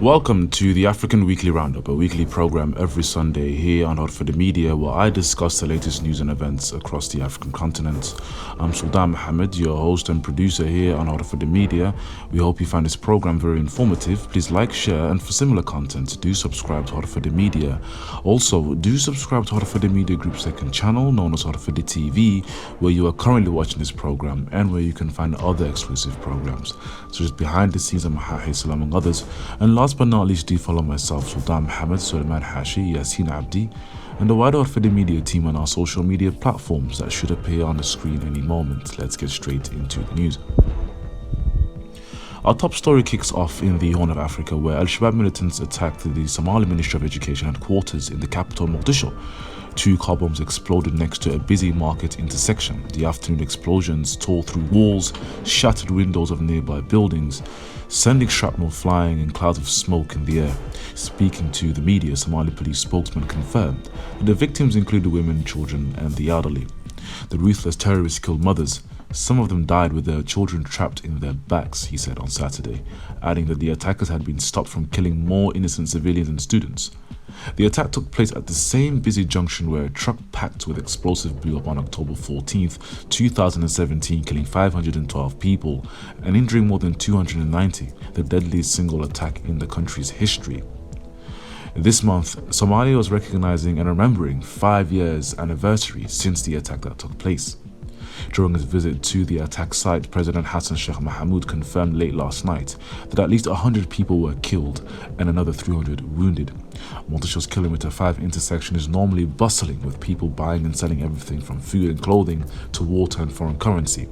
Welcome to the African Weekly Roundup, a weekly program every Sunday here on HORUFADHI Media, where I discuss the latest news and events across the African continent. I'm Sudan Mohammed, your host and producer here on HORUFADHI Media. We hope you find this program very informative. Please like, share, and for similar content, do subscribe to HORUFADHI Media. Also, do subscribe to HORUFADHI Media Group's second channel, known as HORUFADHI TV, where you are currently watching this program and where you can find other exclusive programs, such as Behind the Scenes and Mahahisal, among others. And last but not least, do follow myself, Sultan Mohammed, Suleiman Hashi, Yasin Abdi, and the wider HORUFADHI Media team on our social media platforms that should appear on the screen any moment. Let's get straight into the news. Our top story kicks off in the Horn of Africa, where Al-Shabaab militants attacked the Somali Ministry of Education headquarters in the capital, Mogadishu. Two car bombs exploded next to a busy market intersection. The afternoon explosions tore through walls, shattered windows of nearby buildings, sending shrapnel flying in clouds of smoke in the air. Speaking to the media, Somali police spokesman confirmed that the victims included women, children, and the elderly. The ruthless terrorists killed mothers. Some of them died with their children trapped in their backs, he said on Saturday, adding that the attackers had been stopped from killing more innocent civilians and students. The attack took place at the same busy junction where a truck packed with explosives blew up on October 14th, 2017, killing 512 people and injuring more than 290, the deadliest single attack in the country's history. This month, Somalia was recognizing and remembering 5 years anniversary since the attack that took place. During his visit to the attack site, President Hassan Sheikh Mohamud confirmed late last night that at least 100 people were killed and another 300 wounded. Mogadishu's Kilometer 5 intersection is normally bustling with people buying and selling everything from food and clothing to water and foreign currency.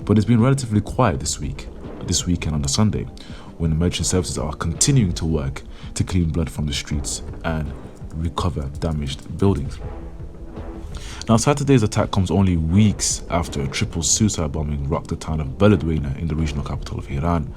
But it's been relatively quiet this weekend on the Sunday, when emergency services are continuing to work to clean blood from the streets and recover damaged buildings. Now, Saturday's attack comes only weeks after a triple suicide bombing rocked the town of Beledweyne in the regional capital of Iran,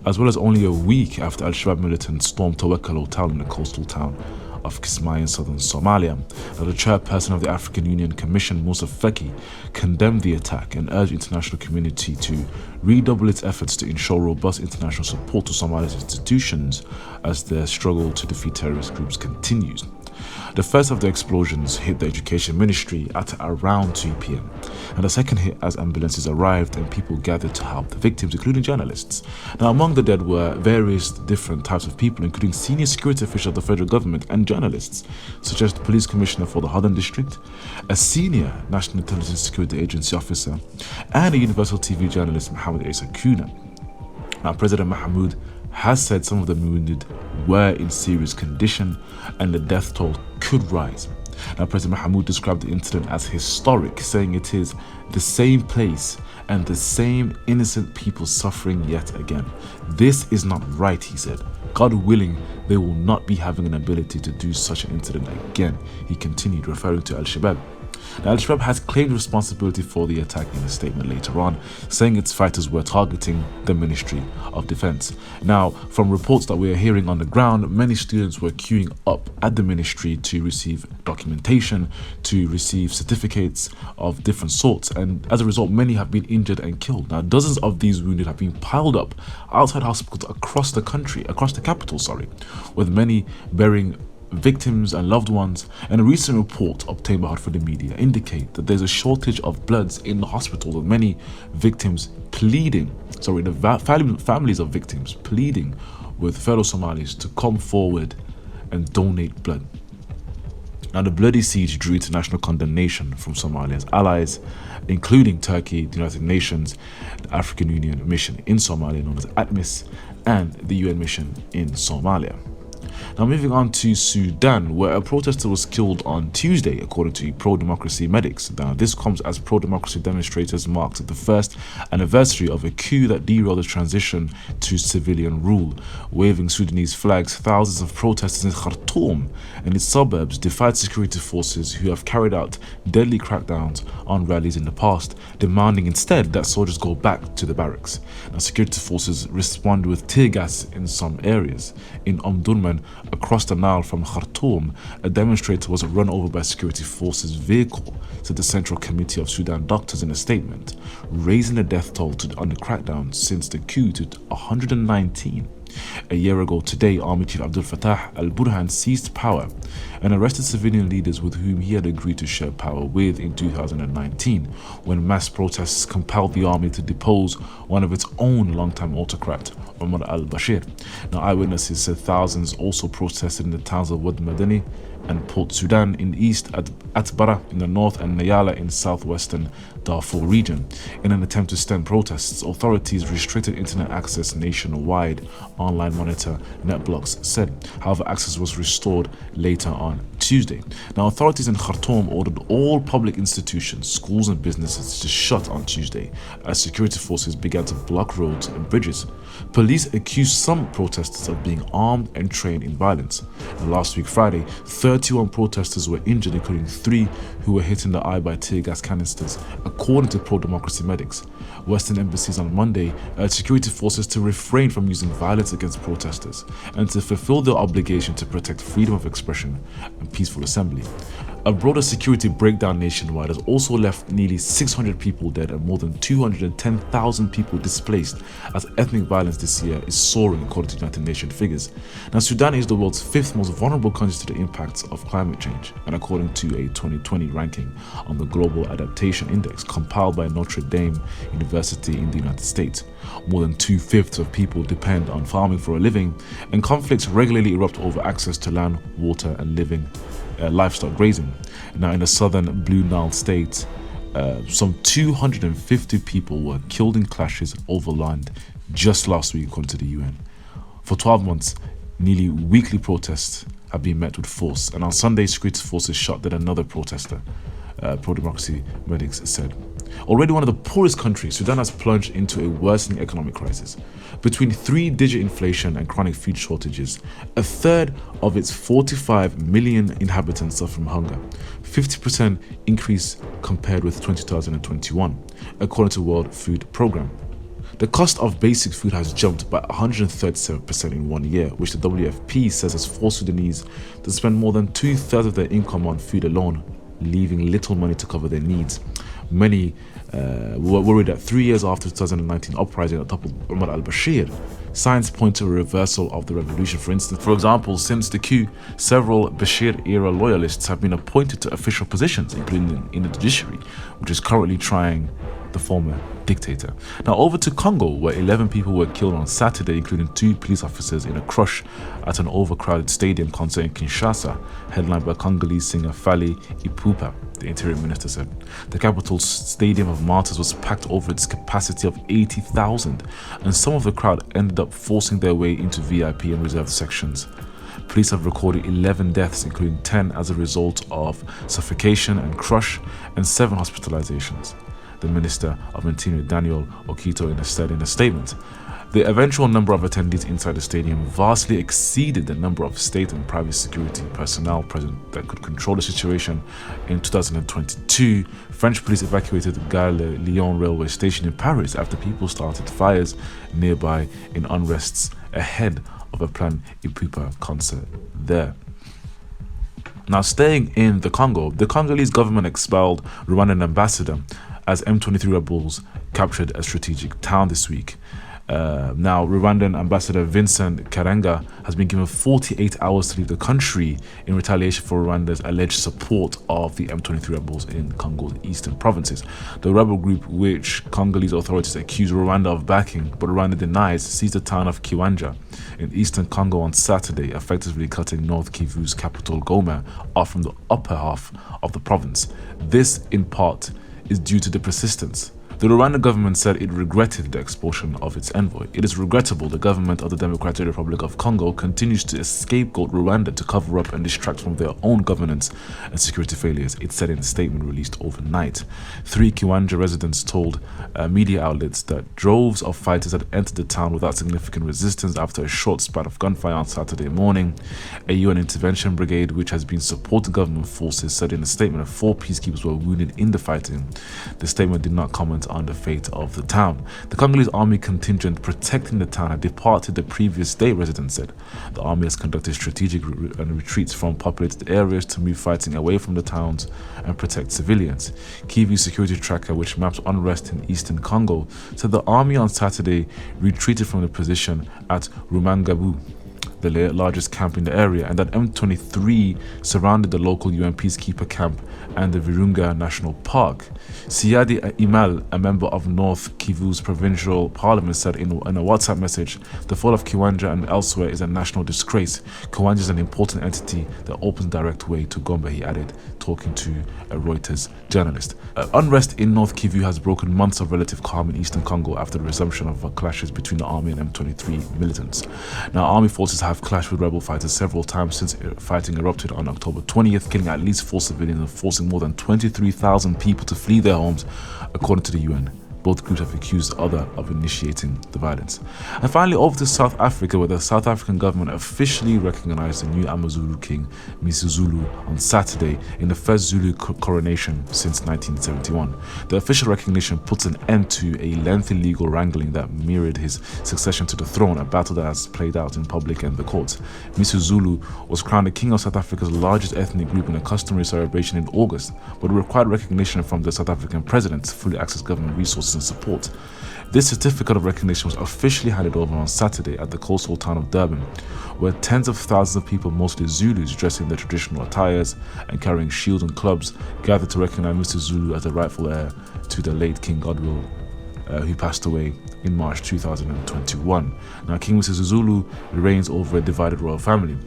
as well as only a week after Al-Shabaab militants stormed Tawakkal Hotel in the coastal town of Kismayo in southern Somalia. Now, the chairperson of the African Union Commission, Musa Feki, condemned the attack and urged the international community to redouble its efforts to ensure robust international support to Somalia's institutions as their struggle to defeat terrorist groups continues. The first of the explosions hit the education ministry at around 2 p.m. and the second hit as ambulances arrived and people gathered to help the victims, including journalists. Now, among the dead were various different types of people, including senior security officials of the federal government and journalists, such as the police commissioner for the Southern District, a senior National Intelligence Security Agency officer, and a Universal TV journalist, Mohammed Isa Kuna. Now, President Mohamud has said some of the wounded were in serious condition and the death toll could rise. Now, President Mohamud described the incident as historic, saying it is the same place and the same innocent people suffering yet again. This is not right, he said. God willing, they will not be having an ability to do such an incident again, he continued, referring to Al-Shabaab. Now, Al-Shabaab has claimed responsibility for the attack in a statement later on, saying its fighters were targeting the Ministry of Defense. Now, from reports that we are hearing on the ground, many students were queuing up at the ministry to receive documentation, to receive certificates of different sorts, and as a result, many have been injured and killed. Now, dozens of these wounded have been piled up outside hospitals across the country, across the capital, with many bearing victims and loved ones. And a recent report obtained by HORUFADHI Media indicate that there's a shortage of bloods in the hospital, with many victims families of victims pleading with fellow Somalis to come forward and donate blood. Now, the bloody siege drew international condemnation from Somalia's allies, including Turkey, the United Nations, the African Union mission in Somalia known as ATMIS, and the UN mission in Somalia. Now, moving on to Sudan, where a protester was killed on Tuesday, according to pro-democracy medics. Now, this comes as pro-democracy demonstrators marked the first anniversary of a coup that derailed the transition to civilian rule. Waving Sudanese flags, thousands of protesters in Khartoum and its suburbs defied security forces who have carried out deadly crackdowns on rallies in the past, demanding instead that soldiers go back to the barracks. Now, security forces responded with tear gas in some areas. In Omdurman, across the Nile from Khartoum, a demonstrator was run over by security forces' vehicle, said the Central Committee of Sudan doctors in a statement, raising the death toll on the crackdown since the coup to 119. A year ago today, Army Chief Abdel Fattah al-Burhan seized power and arrested civilian leaders with whom he had agreed to share power with in 2019, when mass protests compelled the army to depose one of its own longtime autocrat, Omar al-Bashir. Now, eyewitnesses said thousands also protested in the towns of Wad Madani and Port Sudan in the east, Atbara in the north, and Nayala in southwestern Darfur region. In an attempt to stem protests, authorities restricted internet access nationwide, Online Monitor NetBlocks said. However, access was restored later on Tuesday. Now, authorities in Khartoum ordered all public institutions, schools and businesses to shut on Tuesday as security forces began to block roads and bridges. Police accused some protesters of being armed and trained in violence. And last week, Friday, 31 protesters were injured, including 3 who were hit in the eye by tear gas canisters, according to pro-democracy medics. Western embassies on Monday urged security forces to refrain from using violence against protesters and to fulfill their obligation to protect freedom of expression and peaceful assembly. A broader security breakdown nationwide has also left nearly 600 people dead and more than 210,000 people displaced, as ethnic violence this year is soaring according to United Nations figures. Now, Sudan is the world's 5th most vulnerable country to the impacts of climate change, and according to a 2020 ranking on the Global Adaptation Index compiled by Notre Dame University in the United States, more than 2/5 of people depend on farming for a living, and conflicts regularly erupt over access to land, water, and livestock grazing. Now, in the southern Blue Nile state, some 250 people were killed in clashes over land just last week, according to the UN. For 12 months, nearly weekly protests have been met with force, and on Sunday, security forces shot dead another protester, pro-democracy medics said. Already one of the poorest countries, Sudan has plunged into a worsening economic crisis. Between 3-digit inflation and chronic food shortages, a third of its 45 million inhabitants suffer from hunger, 50% increase compared with 2021, according to World Food Programme. The cost of basic food has jumped by 137% in 1 year, which the WFP says has forced Sudanese to spend more than 2/3 of their income on food alone, leaving little money to cover their needs. Many were worried that 3 years after the 2019 uprising at the top of Omar al-Bashir, signs point to a reversal of the revolution. For instance, for example, since the coup, several Bashir-era loyalists have been appointed to official positions, including in the judiciary, which is currently trying the former dictator. Now, over to Congo, where 11 people were killed on Saturday, including 2 police officers, in a crush at an overcrowded stadium concert in Kinshasa, headlined by Congolese singer Fally Ipupa, the interior minister said. The capital's Stadium of Martyrs was packed over its capacity of 80,000, and some of the crowd ended up forcing their way into VIP and reserved sections. Police have recorded 11 deaths, including 10 as a result of suffocation and crush, and 7 hospitalizations. The Minister of Interior, Daniel Okito, said in a statement. The eventual number of attendees inside the stadium vastly exceeded the number of state and private security personnel present that could control the situation. In 2022, French police evacuated the Gare de Lyon railway station in Paris after people started fires nearby in unrests ahead of a planned Ipupa concert there. Now, staying in the Congo, the Congolese government expelled Rwandan ambassador as M23 rebels captured a strategic town this week. Now, Rwandan Ambassador Vincent Karanga has been given 48 hours to leave the country in retaliation for Rwanda's alleged support of the M23 rebels in Congo's eastern provinces. The rebel group, which Congolese authorities accuse Rwanda of backing, but Rwanda denies, seized the town of Kiwanja in eastern Congo on Saturday, effectively cutting North Kivu's capital Goma off from the upper half of the province. This, in part, is due to the persistence. The Rwanda government said it regretted the expulsion of its envoy. It is regrettable the government of the Democratic Republic of Congo continues to scapegoat Rwanda to cover up and distract from their own governance and security failures, it said in a statement released overnight. 3 Kiwanja residents told media outlets that droves of fighters had entered the town without significant resistance after a short spat of gunfire on Saturday morning. A UN intervention brigade, which has been supporting government forces, said in a statement that 4 peacekeepers were wounded in the fighting. The statement did not comment on the fate of the town. The Congolese army contingent protecting the town had departed the previous day, residents said. The army has conducted strategic retreats from populated areas to move fighting away from the towns and protect civilians. Kivu's security tracker, which maps unrest in eastern Congo, said the army on Saturday retreated from the position at Rumangabu, the largest camp in the area, and that M23 surrounded the local UN peacekeeper camp and the Virunga National Park. Siadi Imal, a member of North Kivu's provincial parliament, said in a WhatsApp message, "The fall of Kiwanja and elsewhere is a national disgrace. Kiwanja is an important entity that opens direct way to Gombe," he added, talking to a Reuters journalist. Unrest in North Kivu has broken months of relative calm in eastern Congo after the resumption of clashes between the army and M23 militants. Now, army forces have clashed with rebel fighters several times since fighting erupted on October 20th, killing at least 4 civilians and forcing more than 23,000 people to flee their homes, according to the UN. Both groups have accused the other of initiating the violence. And finally, over to South Africa, where the South African government officially recognized the new Amazulu king, Zulu, on Saturday in the first Zulu coronation since 1971. The official recognition puts an end to a lengthy legal wrangling that mirrored his succession to the throne, a battle that has played out in public and the courts. Zulu was crowned the king of South Africa's largest ethnic group in a customary celebration in August, but required recognition from the South African president to fully access government resources and support. This certificate of recognition was officially handed over on Saturday at the coastal town of Durban, where tens of thousands of people, mostly Zulus, dressed in their traditional attires and carrying shields and clubs, gathered to recognize Mr. Zulu as the rightful heir to the late King Godwill, who passed away in March 2021. Now, King Mr. Zulu reigns over a divided royal family,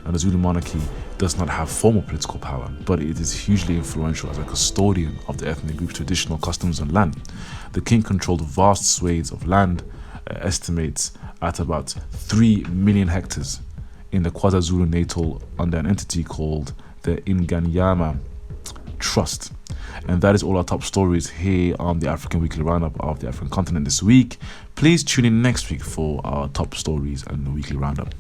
and the Zulu monarchy does not have formal political power, but it is hugely influential as a custodian of the ethnic group's traditional customs and land. The king controlled vast swathes of land, estimates at about 3 million hectares in the KwaZulu Natal under an entity called the Inganyama Trust. And that is all our top stories here on the African Weekly Roundup of the African continent this week. Please tune in next week for our top stories and the Weekly Roundup.